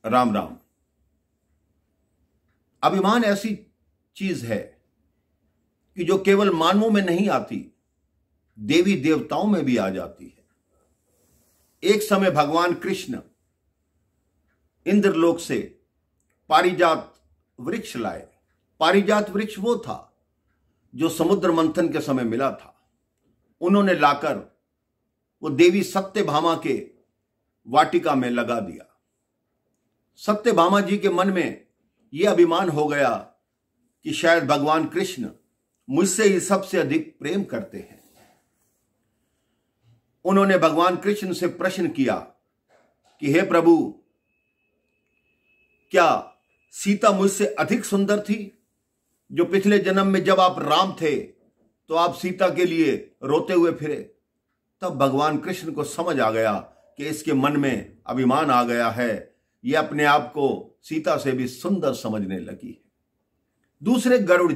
राम राम। अभिमान ऐसी चीज है कि जो केवल मानवों में नहीं आती, देवी देवताओं में भी आ जाती है। एक समय भगवान कृष्ण इंद्रलोक से पारिजात वृक्ष लाए। पारिजात वृक्ष वो था जो समुद्र मंथन के समय मिला था। उन्होंने लाकर वो देवी सत्यभामा के वाटिका में लगा दिया। सत्यभामा जी के मन में यह अभिमान हो गया कि शायद भगवान कृष्ण मुझसे ही सबसे अधिक प्रेम करते हैं। उन्होंने भगवान कृष्ण से प्रश्न किया कि हे प्रभु, क्या सीता मुझसे अधिक सुंदर थी? जो पिछले जन्म में जब आप राम थे तो आप सीता के लिए रोते हुए फिरे। तब भगवान कृष्ण को समझ आ गया कि इसके मन में अभिमान आ गया है, यह अपने आप को सीता से भी सुंदर समझने लगी है। दूसरे गरुड़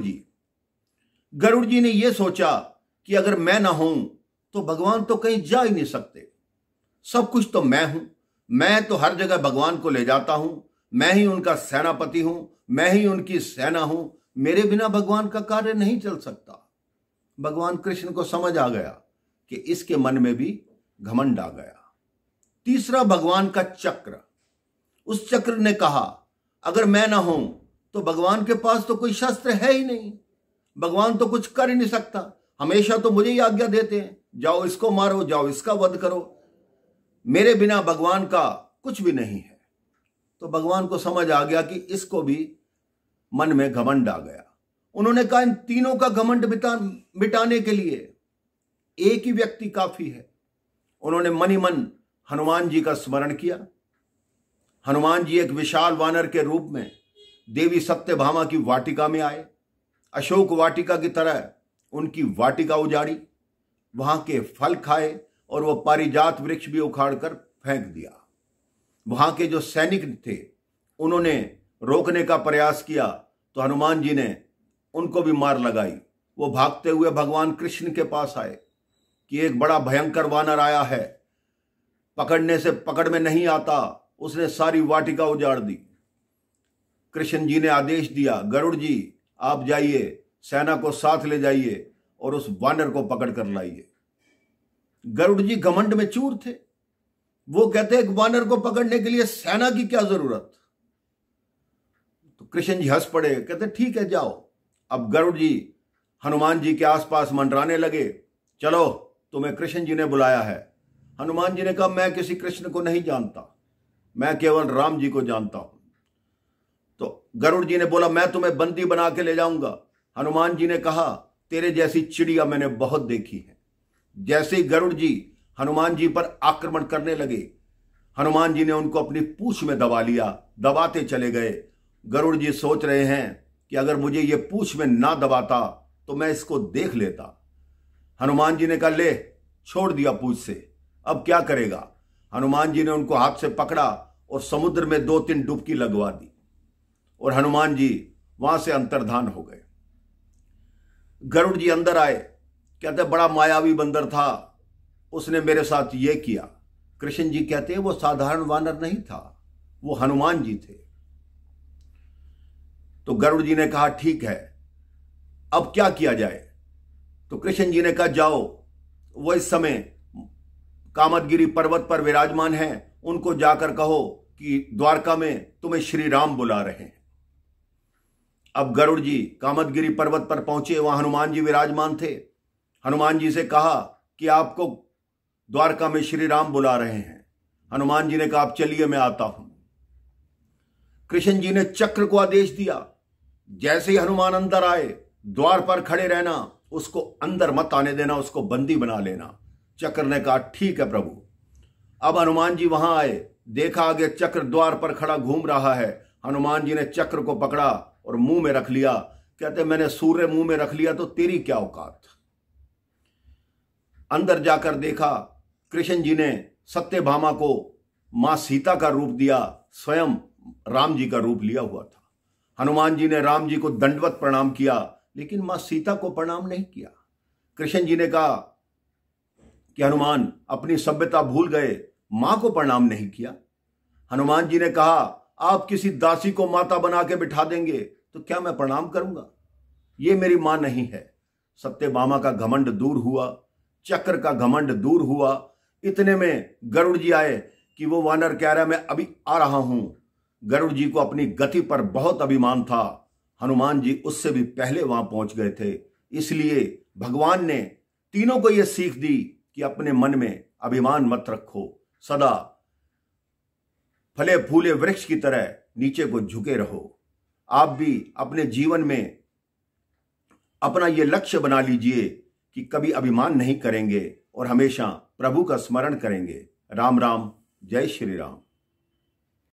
जी ने यह सोचा कि अगर मैं ना हूं तो भगवान तो कहीं जा ही नहीं सकते। सब कुछ तो मैं हूं, मैं तो हर जगह भगवान को ले जाता हूं, मैं ही उनका सेनापति हूं, मैं ही उनकी सेना हूं, मेरे बिना भगवान का कार्य नहीं चल सकता। भगवान कृष्ण को समझ आ गया कि इसके मन में भी घमंड आ गया। तीसरा भगवान का चक्र। उस चक्र ने कहा अगर मैं ना हूं तो भगवान के पास तो कोई शस्त्र है ही नहीं, भगवान तो कुछ कर ही नहीं सकता, हमेशा तो मुझे ही आज्ञा देते हैं, जाओ इसको मारो, जाओ इसका वध करो, मेरे बिना भगवान का कुछ भी नहीं है। तो भगवान को समझ आ गया कि इसको भी मन में घमंड आ गया। उन्होंने कहा इन तीनों का घमंड मिटाने के लिए एक ही व्यक्ति काफी है। उन्होंने मन ही मन हनुमान जी का स्मरण किया। हनुमान जी एक विशाल वानर के रूप में देवी सत्यभामा की वाटिका में आए। अशोक वाटिका की तरह उनकी वाटिका उजाड़ी, वहां के फल खाए और वह पारिजात वृक्ष भी उखाड़कर फेंक दिया। वहां के जो सैनिक थे उन्होंने रोकने का प्रयास किया तो हनुमान जी ने उनको भी मार लगाई। वो भागते हुए भगवान कृष्ण के पास आए कि एक बड़ा भयंकर वानर आया है, पकड़ने से पकड़ में नहीं आता, उसने सारी वाटिका उजाड़ दी। कृष्ण जी ने आदेश दिया, गरुड़ जी आप जाइए, सेना को साथ ले जाइए और उस वानर को पकड़ कर लाइए। गरुड़ जी घमंड में चूर थे। वो कहते एक वानर को पकड़ने के लिए सेना की क्या जरूरत? तो कृष्ण जी हंस पड़े, कहते ठीक है जाओ। अब गरुड़ जी हनुमान जी के आसपास मंडराने लगे, चलो तुम्हें कृष्ण जी ने बुलाया है। हनुमान जी ने कहा मैं किसी कृष्ण को नहीं जानता, मैं केवल राम जी को जानता हूं। तो गरुड़ जी ने बोला मैं तुम्हें बंदी बना के ले जाऊंगा। हनुमान जी ने कहा तेरे जैसी चिड़िया मैंने बहुत देखी है। जैसे ही गरुड़ जी हनुमान जी पर आक्रमण करने लगे, हनुमान जी ने उनको अपनी पूंछ में दबा लिया, दबाते चले गए। गरुड़ जी सोच रहे हैं कि अगर मुझे ये पूंछ में ना दबाता तो मैं इसको देख लेता। हनुमान जी ने कहा ले, छोड़ दिया पूंछ से, अब क्या करेगा? हनुमान जी ने उनको हाथ से पकड़ा और समुद्र में 2-3 डुबकी लगवा दी और हनुमान जी वहां से अंतर्धान हो गए। गरुड़ जी अंदर आए, कहते बड़ा मायावी बंदर था, उसने मेरे साथ ये किया। कृष्ण जी कहते वो साधारण वानर नहीं था, वो हनुमान जी थे। तो गरुड़ जी ने कहा ठीक है, अब क्या किया जाए? तो कृष्ण जी ने कहा जाओ, वो इस समय कामदगिरी पर्वत पर विराजमान हैं, उनको जाकर कहो कि द्वारका में तुम्हें श्री राम बुला रहे हैं। अब गरुड़ जी कामदगिरी पर्वत पर पहुंचे, वहां हनुमान जी विराजमान थे। हनुमान जी से कहा कि आपको द्वारका में श्री राम बुला रहे हैं। हनुमान जी ने कहा आप चलिए मैं आता हूं। कृष्ण जी ने चक्र को आदेश दिया, जैसे ही हनुमान अंदर आए द्वार पर खड़े रहना, उसको अंदर मत आने देना, उसको बंदी बना लेना। चक्र ने कहा ठीक है प्रभु। अब हनुमान जी वहां आए, देखा आगे चक्र द्वार पर खड़ा घूम रहा है। हनुमान जी ने चक्र को पकड़ा और मुंह में रख लिया। कहते मैंने सूर्य मुंह में रख लिया तो तेरी क्या औकात? अंदर जाकर देखा कृष्ण जी ने सत्यभामा को मां सीता का रूप दिया, स्वयं राम जी का रूप लिया हुआ था। हनुमान जी ने राम जी को दंडवत प्रणाम किया, लेकिन मां सीता को प्रणाम नहीं किया। कृष्ण जी ने कहा कि हनुमान अपनी सभ्यता भूल गए, मां को प्रणाम नहीं किया। हनुमान जी ने कहा आप किसी दासी को माता बना के बिठा देंगे तो क्या मैं प्रणाम करूंगा? ये मेरी मां नहीं है। सत्यभामा का घमंड दूर हुआ, चक्र का घमंड दूर हुआ। इतने में गरुड़ जी आए कि वो वानर कह रहा है मैं अभी आ रहा हूं। गरुड़ जी को अपनी गति पर बहुत अभिमान था। हनुमान जी उससे भी पहले वहां पहुंच गए थे। इसलिए भगवान ने तीनों को यह सीख दी कि अपने मन में अभिमान मत रखो, सदा फले फूले वृक्ष की तरह नीचे को झुके रहो। आप भी अपने जीवन में अपना यह लक्ष्य बना लीजिए कि कभी अभिमान नहीं करेंगे और हमेशा प्रभु का स्मरण करेंगे। राम राम, जय श्री राम।